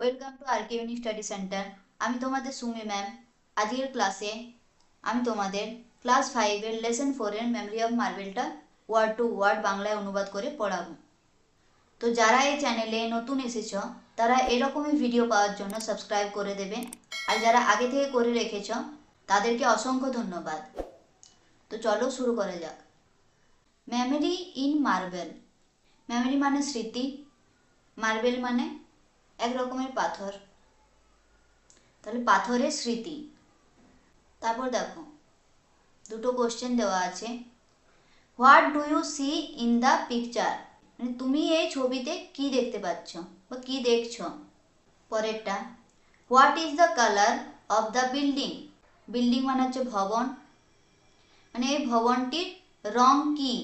Welcome to RK study centre. আমি তোমাদের Sumi ma'am. আজকের ক্লাসে আমি তোমাদের ক্লাস 5-এর লেসন 4-এর মেমরি অফ মার্বেলটা ওয়ার্ড টু ওয়ার্ড বাংলায় অনুবাদ করে পড়াবো। তো যারা এই চ্যানেলে নতুন এসেছো তারা এরকমই ভিডিও পাওয়ার জন্য সাবস্ক্রাইব করে দেবে, আর যারা আগে থেকে করে রেখেছো তাদেরকে অসংখ্য ধন্যবাদ। তো চলো শুরু করা যাক। Memory in marble. মেমরি মানে স্মৃতি, মার্বেল মানে এক রকমের পাথর, তাহলে পাথরের স্মৃতি। তারপর দেখো দুটো কোশ্চেন দেওয়া আছে। What do you see in the picture, মানে তুমি এই ছবিতে কি দেখতে পাচ্ছ বা কি দেখছো। পরেরটা, what is the colour of the building. Building মানে হচ্ছে ভবন, মানে এই ভবনটির রং কি।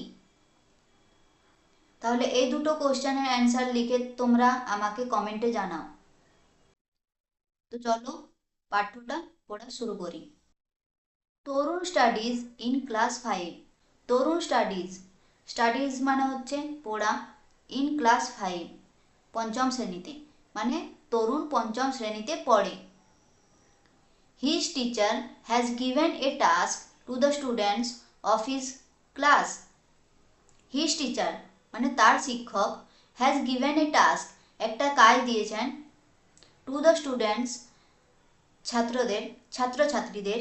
তাহলে এই দুটো কোশ্চেনের অ্যান্সার লিখে তোমরা আমাকে কমেন্টে জানাও। তো চলো পাঠ্যটা পড়া শুরু করি। Tarun studies in class 5। Tarun studies, studies মানে হচ্ছে পড়া, ইন ক্লাস 5 পঞ্চম শ্রেণীতে, মানে তরুণ পঞ্চম শ্রেণীতে পড়ে। His teacher has given a task to the students of his class. His teacher মানে তার শিক্ষক, হ্যাজ গিভেন এ টাস্ক একটা কাজ দিয়েছেন, টু দ্য স্টুডেন্টস ছাত্রদের ছাত্রছাত্রীদের,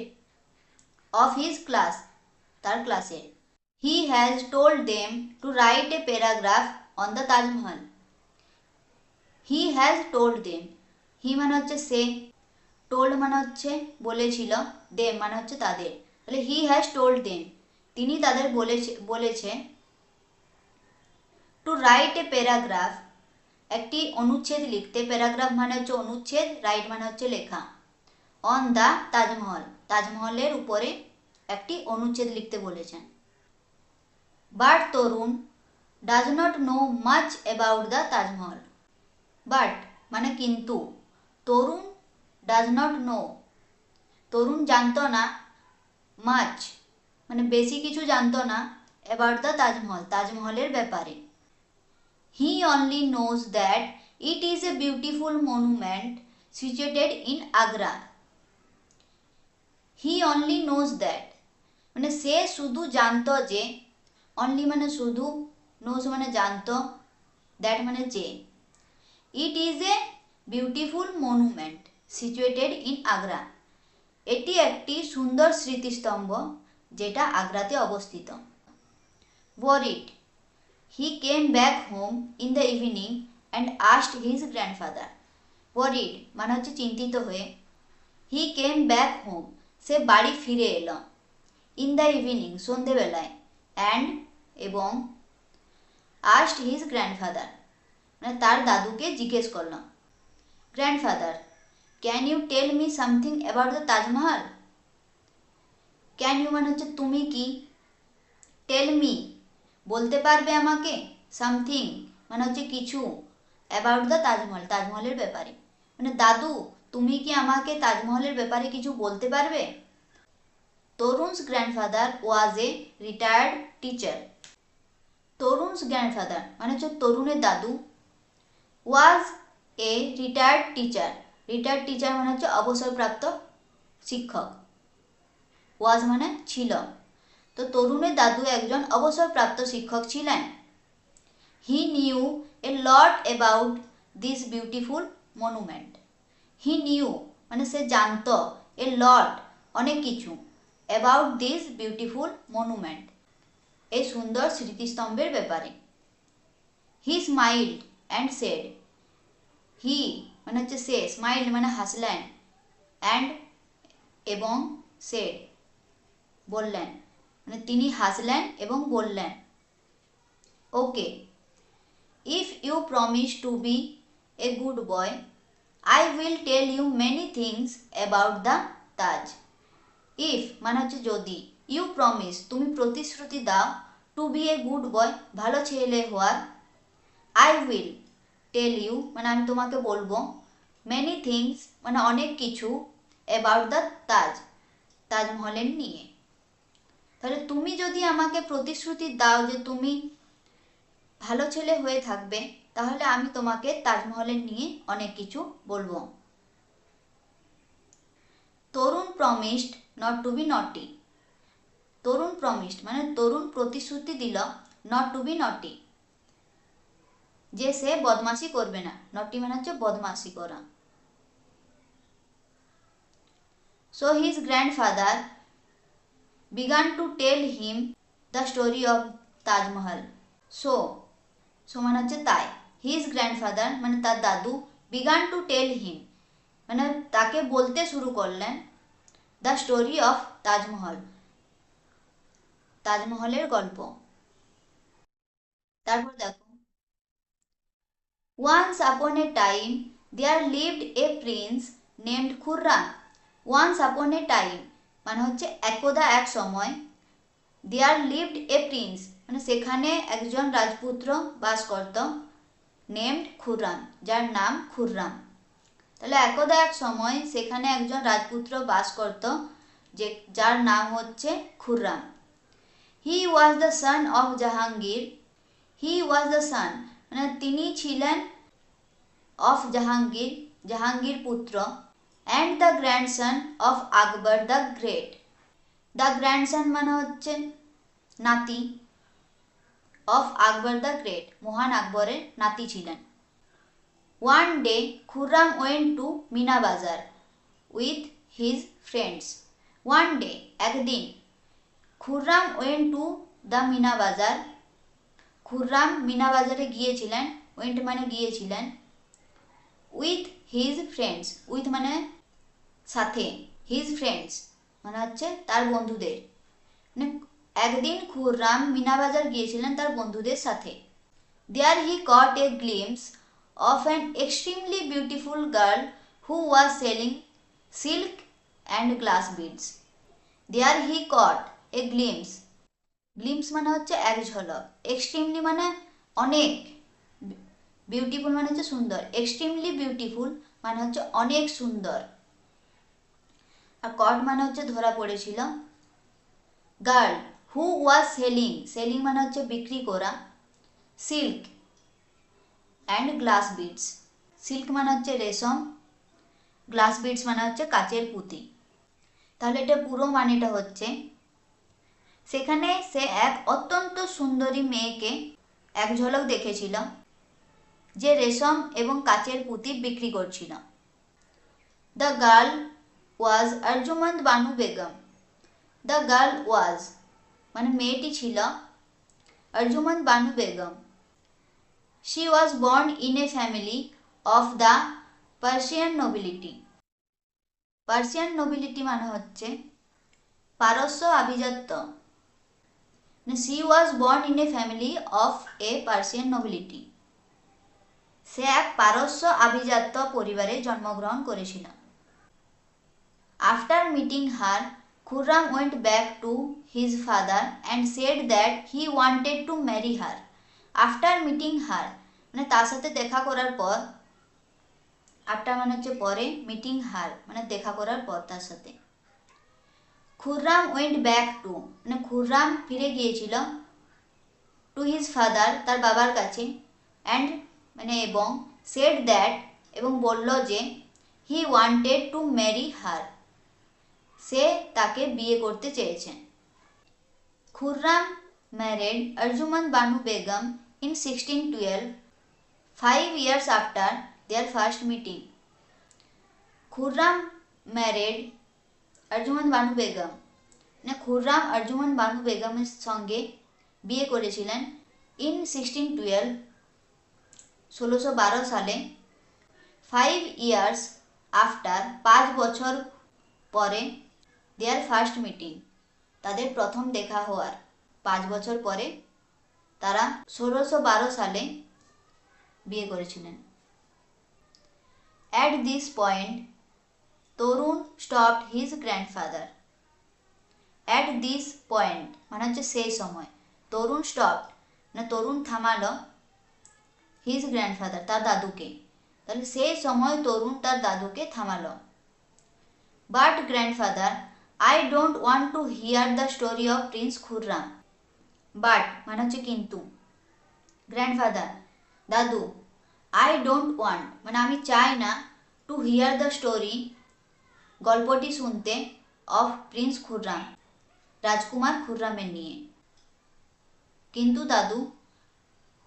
of his class তার ক্লাসের। he has told them to write a paragraph on the Taj Mahal. he has told them, he মানে হচ্ছে সে, told মানে হচ্ছে বলেছিল, them মানে হচ্ছে তাদের, তাহলে he has told them তিনি তাদের বলেছে to write a paragraph একটি অনুচ্ছেদ লিখতে, প্যারাগ্রাফ মানে হচ্ছে অনুচ্ছেদ, রাইট মানে হচ্ছে লেখা, অন দ্য তাজমহল তাজমহলের উপরে একটি অনুচ্ছেদ লিখতে বলেছেন। But Tarun does not know much about the Taj Mahal. But মানে কিন্তু, তরুণ ডাজ নট নো তরুণ জানতো না, মাচ মানে বেশি কিছু জানতো না, অ্যাবাউট দ্য তাজমহল তাজমহলের ব্যাপারে। হি only knows that it is a beautiful monument situated in Agra. He only knows that মানে সে শুধু জানতো যে, অনলি মানে শুধু, নোজ মানে জানতো, দ্যাট মানে যে। It is a beautiful monument situated in Agra এটি একটি সুন্দর স্মৃতিস্তম্ভ যেটা আগ্রাতে অবস্থিত। Worried, he came back home in the evening and asked his grandfather. Worried মানে হচ্ছে চিন্তিত হয়ে, হি কেম ব্যাক হোম সে বাড়ি ফিরে এলো, ইন দ্য ইভিনিং সন্ধেবেলায়, অ্যান্ড এবং, আস্কড হিজ গ্র্যান্ডফাদার মানে তার দাদুকে জিজ্ঞেস করলাম। Grandfather, can you tell me something about the Taj Mahal. Can you মানে হচ্ছে তুমি কি, টেল মি বলতে পারবে আমাকে, সামথিং মানে হচ্ছে কিছু, অ্যাবাউট দ্য তাজমহল তাজমহলের ব্যাপারে, মানে দাদু তুমি কি আমাকে তাজমহলের ব্যাপারে কিছু বলতে পারবে। তরুণ's grandfather was a retired teacher. তরুণ's grandfather মানে হচ্ছে তরুণের দাদু, was a retired teacher. retired teacher মানে হচ্ছে অবসরপ্রাপ্ত শিক্ষক, was মানে ছিল, তো তরুণের দাদু একজন অবসরপ্রাপ্ত শিক্ষক ছিলেন। He knew a lot about this beautiful monument. He knew মানে সে জানতো, a lot অনেক কিছু, অ্যাবাউট দিস বিউটিফুল মনুমেন্ট এই সুন্দর স্মৃতিস্তম্ভের ব্যাপারে। হি স্মাইল্ড অ্যান্ড সেড, হি মানে হচ্ছে সে, স্মাইল্ড মানে হাসলেন, অ্যান্ড এবং, সেড বললেন, মানে তিনি হাসলেন এবং বললেন। Okay, if you promise to be a good boy I will tell you many things about the Taj. If মানে হচ্ছে যদি, ইউ প্রমিস তুমি প্রতিশ্রুতি দাও, to be a good boy ভালো ছেলে হওয়ার, আই উইল টেল ইউ মানে আমি তোমাকে বলবো, মেনি থিংস মানে অনেক কিছু, অ্যাবাউট দ্য তাজ তাজমহলের নিয়ে। তাহলে তুমি যদি আমাকে প্রতিশ্রুতি দাও যে তুমি ভালো ছেলে হয়ে থাকবে, তাহলে আমি তোমাকে তাজমহলের নিয়ে অনেক কিছু বলবো। তরুণ প্রমিসড নট টু বি নটি। তরুণ প্রমিসড মানে তরুণ প্রতিশ্রুতি দিল নট টু বি নটি, যে সে বদমাশি করবে না। নটি মানে হচ্ছে বদমাশি করা। So his grandfather began to tell him the story of Taj Mahal. So মানে হচ্ছে তাই, হিজ গ্র্যান্ডফাদার মানে তার দাদু, began to tell him মানে তাকে বলতে শুরু করলেন, দ্য স্টোরি অফ তাজমহল, তাজমহলের গল্প। তারপর দেখো, once upon a time there lived a prince named Khurram. Once upon a time মানে হচ্ছে একদা এক সময়, দেয়ার লিভড এ প্রিন্স মানে সেখানে একজন রাজপুত্র বাস করত, নেমড খুররাম যার নাম খুররাম। তাহলে একদা এক সময় সেখানে একজন রাজপুত্র বাস করত যে যার নাম হচ্ছে Khurram. He was the son of Jahangir. He was the son মানে তিনি ছিলেন অফ জাহাঙ্গীর, জাহাঙ্গীর পুত্র, and the grandson of Akbar the great. The grandson মানে হচ্ছে নাতি, অফ আকবর দ্য গ্রেট মহান আকবরের নাতি ছিলেন। One day Khurram went to Meena Bazaar with his friends. One day একদিন, Khurram went to the Meena Bazaar, Khurram Mina বাজারে গিয়েছিলেন, ওয়েন্ট মানে গিয়েছিলেন, উইথ হিজ ফ্রেন্ডস, উইথ মানে সাথে, হিজ ফ্রেন্ডস মানে হচ্ছে তার বন্ধুদের, মানে একদিন খুররাম মিনা বাজার গিয়েছিলেন তার বন্ধুদের সাথে। দেয়ার হি কট এ glimpse of an extremely beautiful girl who was selling silk and glass beads. There he caught a glimpse. Glimpse মানে হচ্ছে এক ঝলক, extremely মানে অনেক, বিউটিফুল মানে হচ্ছে সুন্দর, extremely beautiful মানে হচ্ছে অনেক সুন্দর, আর কট মানে হচ্ছে ধরা পড়েছিল। Girl who was selling, selling মানে হচ্ছে বিক্রি করা, silk and glass beads, silk মানে হচ্ছে রেশম, গ্লাস বিডস মানে হচ্ছে কাচের পুঁতি। তাহলে এটা পুরো মানেটা হচ্ছে, সেখানে সে এক অত্যন্ত সুন্দরী মেয়েকে এক ঝলক দেখেছিল যে রেশম এবং কাচের পুঁতি বিক্রি করছিল। The girl was Arjumand Banu Begum. The girl was মানে মেয়েটি ছিল Arjumand Banu Begum. She was born in a family of the Persian nobility. Persian nobility মানে হচ্ছে পারস্য আভিজাত্য। She was born in a family of a Persian nobility. সে এক পারস্য আভিজাত্য পরিবারে জন্মগ্রহণ করেছিল। After meeting her, Khurram went back to his father and said that he wanted to marry her. After meeting her মানে তার সাথে দেখা করার পর, আফটার মানে হচ্ছে পরে, মিটিং হার মানে দেখা করার পর তার সাথে। খুররাম ওয়েন্ট ব্যাক টু মানে খুররাম ফিরে গিয়েছিল, টু হিজ ফাদার তার বাবার কাছে, অ্যান্ড মানে এবং, সেড দ্যাট এবং বলল যে, he wanted to marry her সে তাকে বিয়ে করতে চেয়েছেন। Khurram married Arjumand Banu Begum in 1612, 5 years after their first meeting. Khurram married Arjumand Banu Begum মানে খুররাম আরজুমান বানু বেগমের সঙ্গে বিয়ে করেছিলেন ইন 1612 1612 সালে, 5 years after 5 বছর পরে, their first meeting তাদের প্রথম দেখা হওয়ার 5 বছর পরে তারা 1612 সালে বিয়ে করেছিলেন। At this point, Tarun stopped his grandfather. At this point মানে হচ্ছে সেই সময়, তরুণ stopped মানে তরুণ থামালো, his grandfather তার দাদুকে, তাহলে সেই সময় তরুণ তার দাদুকে থামালো। But grandfather, I don't want to hear the story of Prince Khurram. But মানে হচ্ছে কিন্তু, গ্র্যান্ডফাদার দাদু আই ডোন্ট ওয়ান্ট মানে আমি চাই না টু হিয়ার দ্য স্টোরি গল্পটি শুনতে অফ প্রিন্স খুররাম রাজকুমার খুররামের নিয়ে। কিন্তু দাদু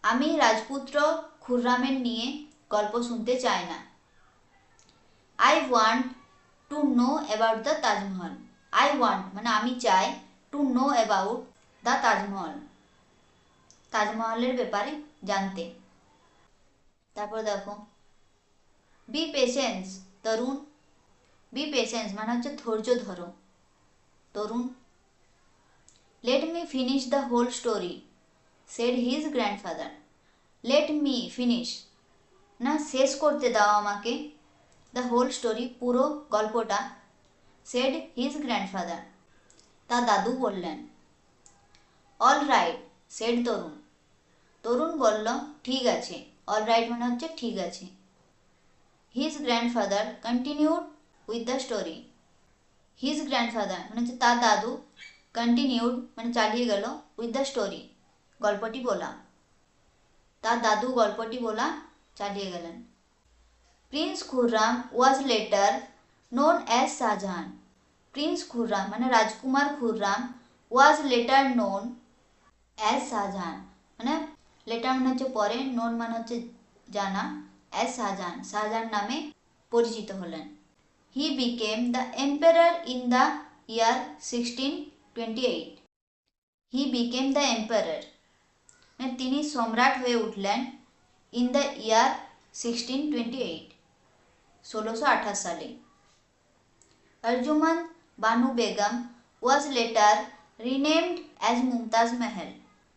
আমি রাজপুত্র খুররামের নিয়ে গল্প শুনতে চাই না। I want to know about the Taj Mahal. I want মানে আমি চাই to know about the Taj Mahal তাজমহলের ব্যাপারে জানতে। তারপর দেখো be patience Tarun. Be patience মানে হচ্ছে ধৈর্য ধরো Tarun. Let me finish the whole story said his grandfather. Let me finish না শেষ করতে দাও আমাকে দ্য হোল স্টোরি পুরো গল্পটা সেড হিজ গ্র্যান্ডফাদার তার দাদু বললেন। অল রাইট সেড তরুণ। তরুণ বলল ঠিক আছে। অল রাইট মানে হচ্ছে ঠিক আছে। His grandfather continued with the story. His grandfather মানে হচ্ছে তার দাদু কন্টিনিউড মানে চালিয়ে গেল উইথ দ্য স্টোরি গল্পটি বলা। তার দাদু গল্পটি বলা চালিয়ে গেলেন। Prince Khurram was later known as Shah Jahan. Prince Khurram মানে রাজকুমার Khurram was later known as Shah Jahan মানে লেটার মানে হচ্ছে পরে, নোন মানে হচ্ছে জানা, অ্যাজ শাহজাহান শাহজাহান নামে পরিচিত হলেন। He became the emperor in the year 1628। He became the emperor মানে তিনি সম্রাট হয়ে উঠলেন ইন দ্য ইয়ার 1628 1628 সালে। अर्जुमंद बानु बेगम was later renamed as Mumtaz Mahal.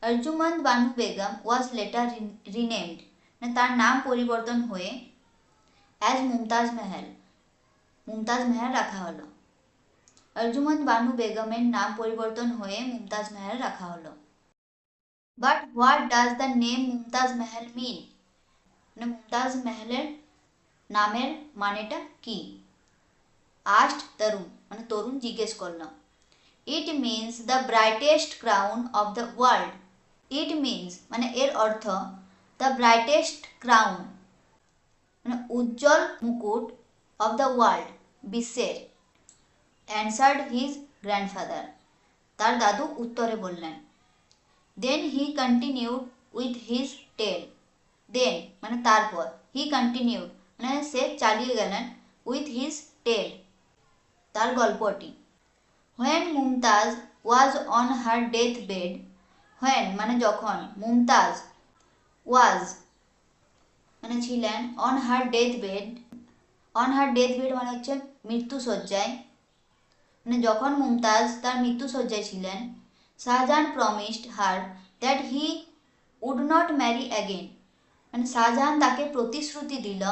Arjumand Banu Begum was later renamed তার নাম পরিবর্তন হয়ে as মুমতাজ महल রাখা হলো। अर्जुमंद बानु बेगমের নাম পরিবর্তন হয়ে মুমতাজ महल রাখা হলো। But what does the name Mumtaz महल মিন মানে মুমতাজ महलेর নামের মানেটা কি? আস্ট তরুণ মানে তরুণ জিজ্ঞেস করল। It means the brightest crown of the world. It means মানে এর অর্থ দ্য ব্রাইটেস্ট ক্রাউন মানে উজ্জ্বল মুকুট অফ দ্য ওয়ার্ল্ড বিশ্বের। অ্যান্সার্ড হিজ গ্র্যান্ডফাদার তার দাদু উত্তরে বললেন। দেন হি কন্টিনিউড উইথ হিজ টেল। দেন মানে তারপর, হি কন্টিনিউড মানে সে চালিয়ে গেলেন উইথ হিজ টেল তার গল্পটি। When Mumtaz was on her death bed. When মানে যখন, মুমতাজ ওয়াজ মানে ছিলেন, on her death bed. On her death bed মানে হচ্ছে মৃত্যুশয্যায় মানে যখন মুমতাজ তার মৃত্যুশয্যায় ছিলেন। Shah Jahan promised her that he would not marry again মানে শাহজাহান তাকে প্রতিশ্রুতি দিল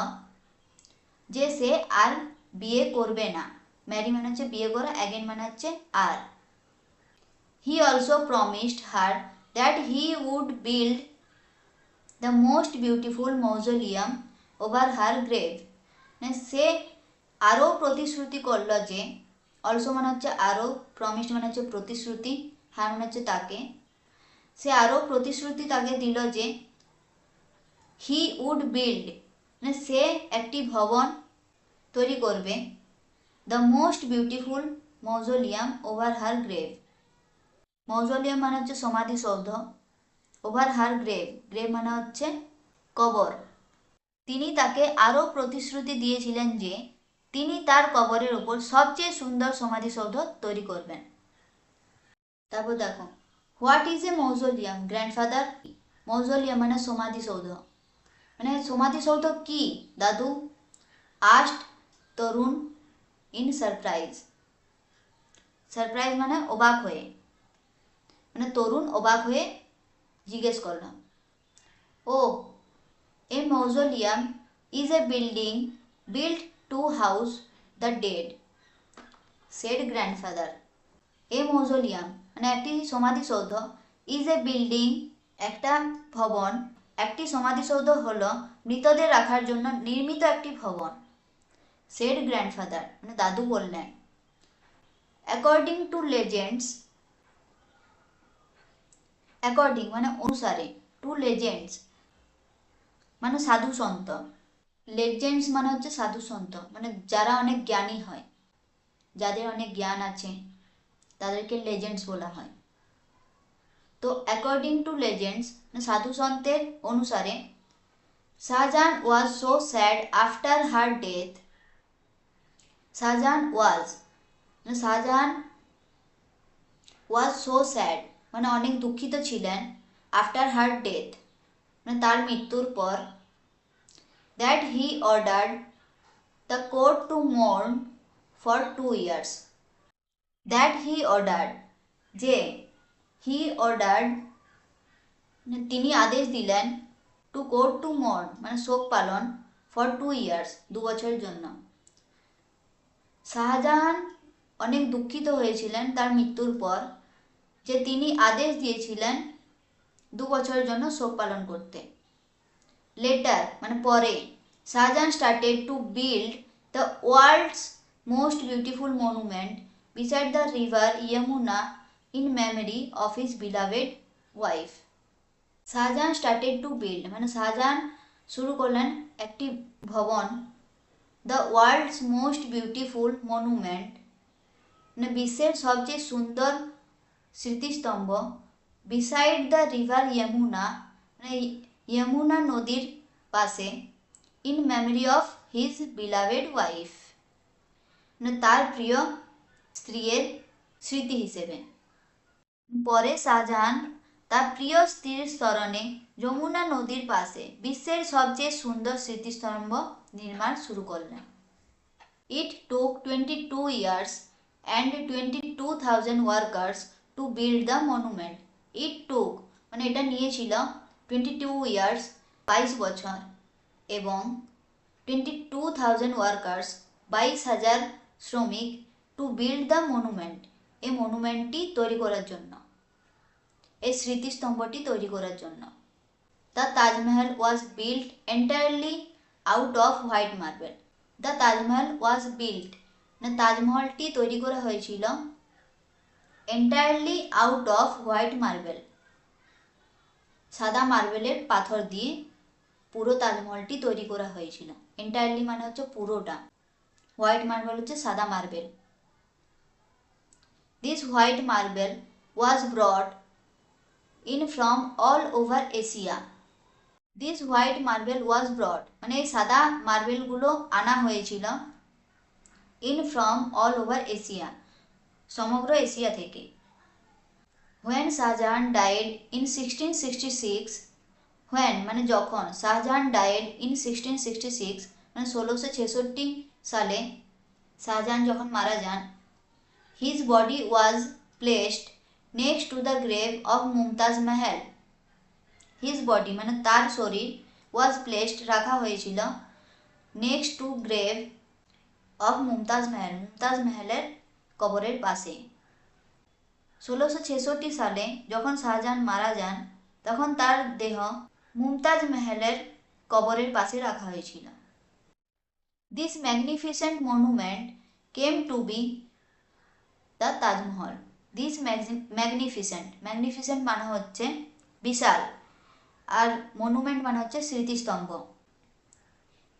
যে সে আর বিয়ে করবে না। ম্যারি মানে হচ্ছে বিয়ে করা, অ্যাগেন মানে হচ্ছে আর। He also promised her that he would build the most beautiful mausoleum over her grave মানে সে আরও প্রতিশ্রুতি করল যে, অলসো মানে হচ্ছে আরও, প্রমিসড মানে হচ্ছে প্রতিশ্রুতি, হার মানে হচ্ছে তাকে, সে আরও প্রতিশ্রুতি তাকে দিল যে হি উড বিল্ড মানে সে একটি ভবন তৈরি করবে, the most beautiful mausoleum over her grave. Mausoleum মানে হচ্ছে সমাধিসৌধ, ওভার হার গ্রেভ, গ্রেভ মানে হচ্ছে কবর। তিনি তাকে আরও প্রতিশ্রুতি দিয়েছিলেন যে তিনি তার কবরের উপর সবচেয়ে সুন্দর সমাধিসৌধ তৈরি করবেন। তারপর দেখো what is a mausoleum grandfather. Mausoleum মানে সমাধিসৌধ মানে সমাধিসৌধ কি দাদু? Asked Tarun in surprise. Surprise মানে অবাক হয়ে, মানে তরুণ অবাক হয়ে জিজ্ঞেস করল। Oh a mausoleum is a building built to house the dead said grandfather. A mausoleum মানে একটি সমাধিসৌধ, ইজ এ বিল্ডিং একটা ভবন, একটি সমাধিসৌধ হলো মৃতদের রাখার জন্য নির্মিত একটি ভবন। সেড গ্র্যান্ডফাদার মানে দাদু বললেন। অ্যাকর্ডিং টু লেজেন্ডস, অ্যাকর্ডিং মানে অনুসারে, টু লেজেন্ডস মানে সাধু সন্ত। লেজেন্ডস মানে হচ্ছে সাধু সন্ত, মানে যারা অনেক জ্ঞানী হয়, যাদের অনেক জ্ঞান আছে তাদেরকে লেজেন্ডস বলা হয়। তো অ্যাকর্ডিং টু লেজেন্ডস, সাধু সন্তের অনুসারে, Shahjahan was so sad after her death. Shahjahan was so sad মানে অনেক দুঃখিত ছিলেন, আফটার হার ডেথ মানে তার মৃত্যুর পর, that he ordered the court two মোর্ন for 2 years। That he ordered, যে হি অর্ডার্ড তিনি আদেশ দিলেন, টু কোর্ট টু মোর্ন মানে শোক পালন, ফর 2 years 2 বছরের জন্য। শাহজাহান অনেক দুঃখিত হয়েছিলেন তার মৃত্যুর পর, যে তিনি আদেশ দিয়েছিলেন 2 বছরের জন্য শোক পালন করতে। লেটার মানে পরে, Shah Jahan started to build the world's most beautiful monument beside the river Yamuna in memory of his beloved wife। Shah Jahan started to build মানে শাহজাহান শুরু করলেন একটি ভবন, the world's most beautiful monument মানে বিশ্বের সবচেয়ে সুন্দর স্মৃতিস্তম্ভ, বিসাইড দ্য রিভার যমুনা মানে যমুনা নদীর পাশে, in memory of his beloved wife মানে তার প্রিয় স্ত্রীর স্মৃতি হিসেবে। পরে শাহজাহান তার প্রিয় স্ত্রীর স্মরণে যমুনা নদীর পাশে বিশ্বের সবচেয়ে সুন্দর স্মৃতিস্তম্ভ নির্মাণ শুরু করলেন। ইট টুক 22 years and 22,000 workers to build the monument। ইট টুক মানে এটা নিয়েছিল 22 years 22 বছর এবং 22,000 workers 22,000 শ্রমিক টু বিল্ড দ্য মনুমেন্ট এই মনুমেন্টটি তৈরি করার জন্য, এই স্মৃতিস্তম্ভটি তৈরি করার জন্য। The Taj Mahal was built entirely out off white marble. The Taj Mahal was built মানে তাজমহলটি তৈরি করা হয়েছিল entirely out off white marble সাদা মার্বেলের পাথর দিয়ে পুরো তাজমহলটি তৈরি করা হয়েছিল। এন্টায়ারলি মানে হচ্ছে পুরোটা, হোয়াইট মার্বেল হচ্ছে সাদা marble. This white marble was ব্রট in from all over Asia. This white marble ওয়াজ ব্রট মানে এই সাদা মার্বেলগুলো আনা হয়েছিল in from all over Asia সমগ্র এশিয়া থেকে। When Shahjahan died in 1666, when মানে যখন, শাহজাহান ডায়েড ইন 1666 মানে 1666 সালে শাহজাহান যখন মারা যান, his body was placed next to the grave of Mumtaz Mahal. His body মানে তার শরীর, ওয়াজ প্লেসড রাখা হয়েছিল, next to grave of Mumtaz Mahal Mumtaz মেহেলের কবরের পাশে। 1666 সালে যখন শাহজাহান মারা যান তখন তার দেহ মুমতাজ মেহেলের কবরের পাশে রাখা হয়েছিল। This magnificent monument came to B the Taj Mahal. This magnificent, magnificent মানে হচ্ছে বিশাল, আর মনুমেন্ট মানে হচ্ছে স্মৃতিস্তম্ভ।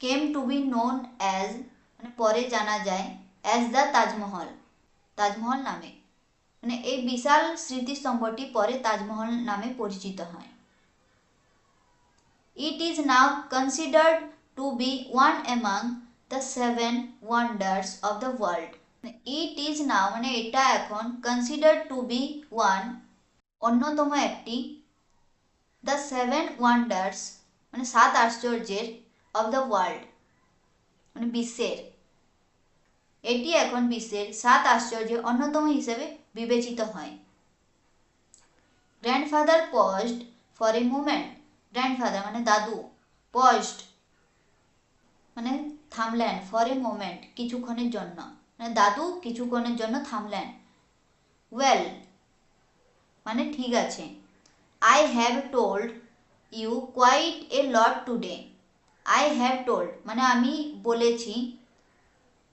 Came to be known as মানে পরে জানা যায়, অ্যাজ দ্য তাজমহল তাজমহল নামে, মানে এই বিশাল স্মৃতিস্তম্ভটি পরে তাজমহল নামে পরিচিত হয়। It is now considered to be one among the 7 wonders of the world. It is now মানে এটা এখন, কনসিডার্ড টু বি ওয়ান অন্যতম একটি, দ্য 7 ওয়ান্ডার্স মানে 7 আশ্চর্যের, অফ দ্য ওয়ার্ল্ড মানে বিশ্বের, এটি এখন বিশ্বের 7 আশ্চর্যের অন্যতম হিসেবে বিবেচিত হয়। Grandfather paused for a moment, grandfather মানে দাদু, পজড মানে থামলেন, ফর এ মোমেন্ট কিছুক্ষণের জন্য, মানে দাদু কিছুক্ষণের জন্য থামলেন। ওয়েল মানে ঠিক আছে। I have told you quite a lot today. I have told মানে আমি বলেছি,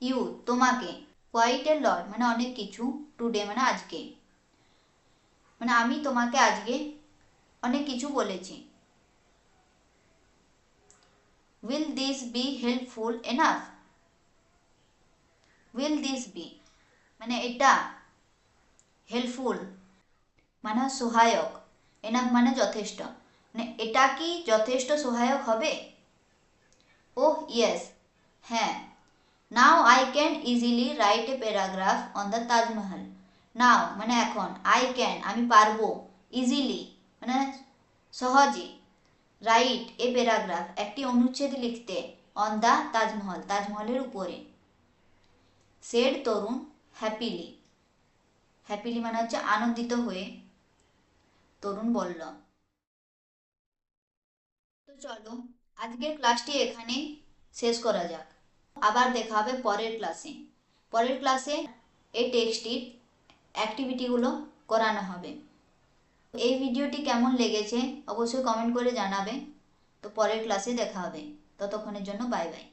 ইউ তোমাকে, কোয়াইট এ লট মানে অনেক কিছু, টুডে মানে আজকে, মানে আমি তোমাকে আজকে অনেক কিছু বলেছি। Will this be helpful enough? Will this be মানে এটা, হেল্পফুল মানে সহায়ক, এনাফ মানে যথেষ্ট, মানে এটা কি যথেষ্ট সহায়ক হবে? ওহ ইয়েস, হ্যাঁ। Now I can easily write a paragraph on the Taj Mahal. Now মানে এখন, আই ক্যান আমি পারবো, ইজিলি মানে সহজে, রাইট এ প্যারাগ্রাফ একটি অনুচ্ছেদ লিখতে, অন দ্য তাজমহল তাজমহলের উপরে। সেড তরুণ হ্যাপিলি, হ্যাপিলি মানে হচ্ছে আনন্দিত হয়ে, তরুণ বলল। তো চলো আজকের ক্লাসটি এখানে শেষ করা যাক, আবার দেখা হবে পরের ক্লাসে। পরের ক্লাসে এই টেক্সটির অ্যাক্টিভিটিগুলো করানো হবে। এই ভিডিওটি কেমন লেগেছে অবশ্যই কমেন্ট করে জানাবে। তো পরের ক্লাসে দেখা হবে, ততক্ষণের জন্য বাই বাই।